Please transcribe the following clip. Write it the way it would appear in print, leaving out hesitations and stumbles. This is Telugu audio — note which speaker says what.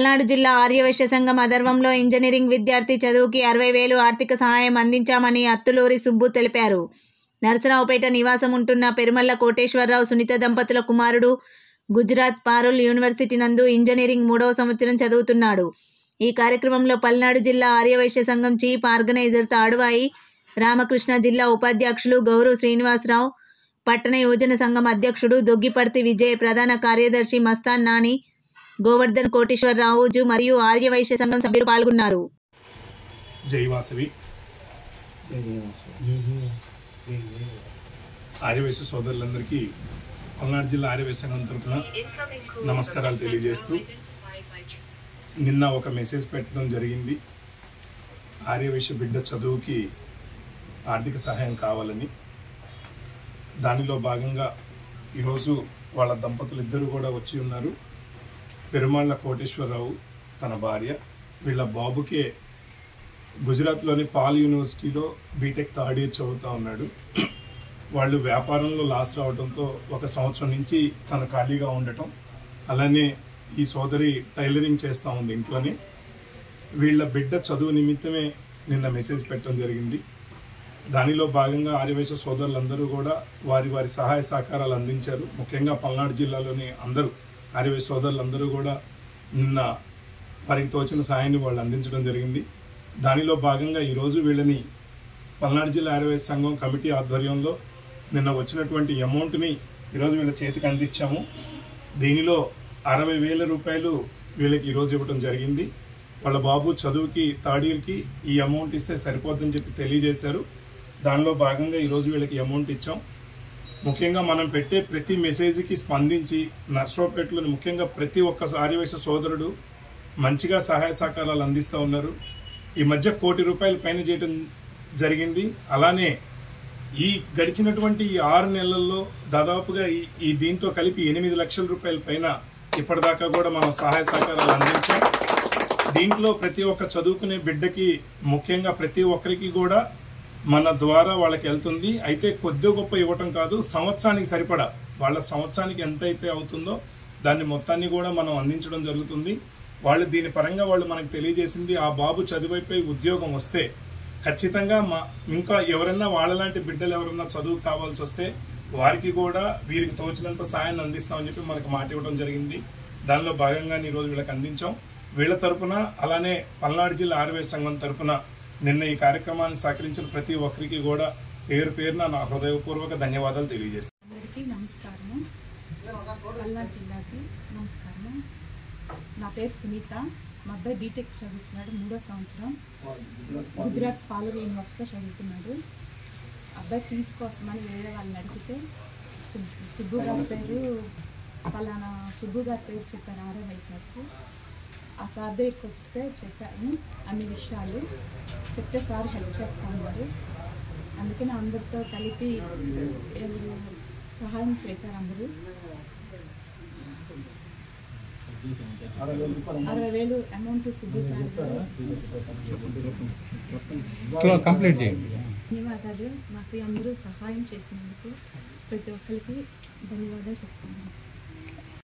Speaker 1: పల్నాడు జిల్లా ఆర్యవైశ్య సంఘం ఆధ్వర్యంలో ఇంజనీరింగ్ విద్యార్థి చదువుకి 60,000 ఆర్థిక సహాయం అందించామని అత్తులూరి సుబ్బు తెలిపారు. నరసరావుపేట నివాసం ఉంటున్న పెరుమల్ల కోటేశ్వరరావు సునీత దంపతుల కుమారుడు గుజరాత్ పారుల్ యూనివర్సిటీ నందు ఇంజనీరింగ్ 3వ సంవత్సరం చదువుతున్నాడు. ఈ కార్యక్రమంలో పల్నాడు జిల్లా ఆర్యవైశ్య సంఘం చీఫ్ ఆర్గనైజర్ తాడువాయి రామకృష్ణ, జిల్లా ఉపాధ్యక్షులు గౌరు శ్రీనివాసరావు, పట్టణ యువజన సంఘం అధ్యక్షుడు దొగ్గిపర్తి విజయ్, ప్రధాన కార్యదర్శి మస్తాన్ నాని, గోవర్ధన్, కోటేశ్వరరావు మరియు ఆర్యవైశ్య సంఘం సభ్యులు పాల్గొన్నారు.
Speaker 2: జై వాసవి. ఆర్యవైశ్య సోదరులందరికీ పల్నాడు జిల్లా ఆర్యవైశ్య సంఘం తరఫున నమస్కారాలు తెలియజేస్తూ, నిన్న ఒక మెసేజ్ పెట్టడం జరిగింది. ఆర్యవైశ్య బిడ్డ చదువుకి ఆర్థిక సహాయం కావాలని. దానిలో భాగంగా ఈరోజు వాళ్ళ దంపతులు ఇద్దరు కూడా వచ్చి ఉన్నారు. పెరుమళ్ళ కోటేశ్వరరావు తన భార్య, వీళ్ళ బాబుకే గుజరాత్లోని పాల్ యూనివర్సిటీలో బీటెక్ థర్డ్ ఇయర్ చదువుతూ ఉన్నాడు. వాళ్ళు వ్యాపారంలో లాస్ రావడంతో 1 సంవత్సరం నుంచి తను ఖాళీగా ఉండటం, అలానే ఈ సోదరి టైలరింగ్ చేస్తూ ఉంది ఇంట్లోనే. వీళ్ళ బిడ్డ చదువు నిమిత్తమే నిన్న మెసేజ్ పెట్టడం జరిగింది. దానిలో భాగంగా ఆర్యవైశ్య సోదరులందరూ కూడా వారి వారి సహాయ సహకారాలు అందించారు. ముఖ్యంగా పల్నాడు జిల్లాలోని అందరూ ఆర్యవైశ్య సోదరులందరూ కూడా నిన్న వారికి తోచిన సహాయాన్ని వాళ్ళు అందించడం జరిగింది. దానిలో భాగంగా ఈరోజు వీళ్ళని పల్నాడు జిల్లా ఆర్యవైశ్య సంఘం కమిటీ ఆధ్వర్యంలో నిన్న వచ్చినటువంటి అమౌంట్ని ఈరోజు వీళ్ళ చేతికి అందించాము. దీనిలో 60,000 రూపాయలు వీళ్ళకి ఈరోజు ఇవ్వడం జరిగింది. వాళ్ళ బాబు చదువుకి థర్డ్ ఇయర్కి ఈ అమౌంట్ ఇస్తే సరిపోద్దని చెప్పి తెలియజేశారు. దానిలో భాగంగా ఈరోజు వీళ్ళకి అమౌంట్ ఇచ్చాం. ముఖ్యంగా మనం పెట్టే ప్రతి మెసేజ్కి స్పందించి నర్సరావుపేటలోని ముఖ్యంగా ప్రతి ఒక్క ఆర్యవైశ్య సోదరుడు మంచిగా సహాయ సహకారాలు అందిస్తూ ఉన్నారు. ఈ మధ్య 1 కోటి రూపాయలు పైన చేయడం జరిగింది. అలానే ఈ గడిచినటువంటి ఈ 6 నెలల్లో దాదాపుగా ఈ దీంతో కలిపి 8 లక్షల రూపాయల పైన ఇప్పటిదాకా కూడా మనం సహాయ సహకారాలు అందించాం. దీంట్లో ప్రతి ఒక్క చదువుకునే బిడ్డకి ముఖ్యంగా ప్రతి ఒక్కరికి కూడా మన ద్వారా వాళ్ళకి వెళ్తుంది. అయితే కొద్ది గొప్ప ఇవ్వటం కాదు, సంవత్సరానికి సరిపడా వాళ్ళ సంవత్సరానికి ఎంత అయితే అవుతుందో దాన్ని మొత్తాన్ని కూడా మనం అందించడం జరుగుతుంది. వాళ్ళు దీని పరంగా వాళ్ళు మనకు తెలియజేసింది, ఆ బాబు చదువుపై ఉద్యోగం వస్తే ఖచ్చితంగా ఇంకా ఎవరన్నా వాళ్ళలాంటి బిడ్డలు ఎవరన్నా చదువు కావాల్సి వస్తే వారికి కూడా వీరికి తోచినంత సాయాన్ని అందిస్తామని చెప్పి మనకు మాట ఇవ్వడం జరిగింది. దానిలో భాగంగానే ఈరోజు వీళ్ళకి అందించాం. వీళ్ళ తరఫున అలానే పల్నాడు జిల్లా ఆర్యవైశ్య సంఘం తరఫున నిన్న ఈ కార్యక్రమాన్ని సహకరించిన ప్రతి ఒక్కరికి కూడా పేరు పేరున నా హృదయపూర్వక ధన్యవాదాలు తెలియజేస్తాను.
Speaker 3: అందరికీ నమస్కారము. పల్నాడు జిల్లాకి నమస్కారము. నా పేరు సునీత. మా అబ్బాయి బీటెక్ చదువుతున్నాడు, 3వ సంవత్సరం. గుజరాత్ పారుల్ యూనివర్సిటీలో చదువుతున్నాడు. అబ్బాయి ఫీజు కోసమని వేరే వాళ్ళని అడిగితే సుబ్బు గారి పేరు పలానా సుబ్బు గారి పేరు చెప్పారు ఆర్యవైశ్యస్. ఆ సార్ దగ్గరికి వస్తే చెప్పాను అన్ని విషయాలు చెప్తే సార్ హెల్ప్ చేస్తూ ఉన్నారు. అందుకని అందరితో కలిపి సహాయం చేశారు. అందరూ 60,000 అమౌంట్ సుబ్బు సార్
Speaker 4: కంప్లీట్ చేయండి.
Speaker 3: ధన్యవాదాలు. నాకు అందరూ సహాయం చేసినందుకు ప్రతి ఒక్కరికి ధన్యవాదాలు చెప్తున్నాను.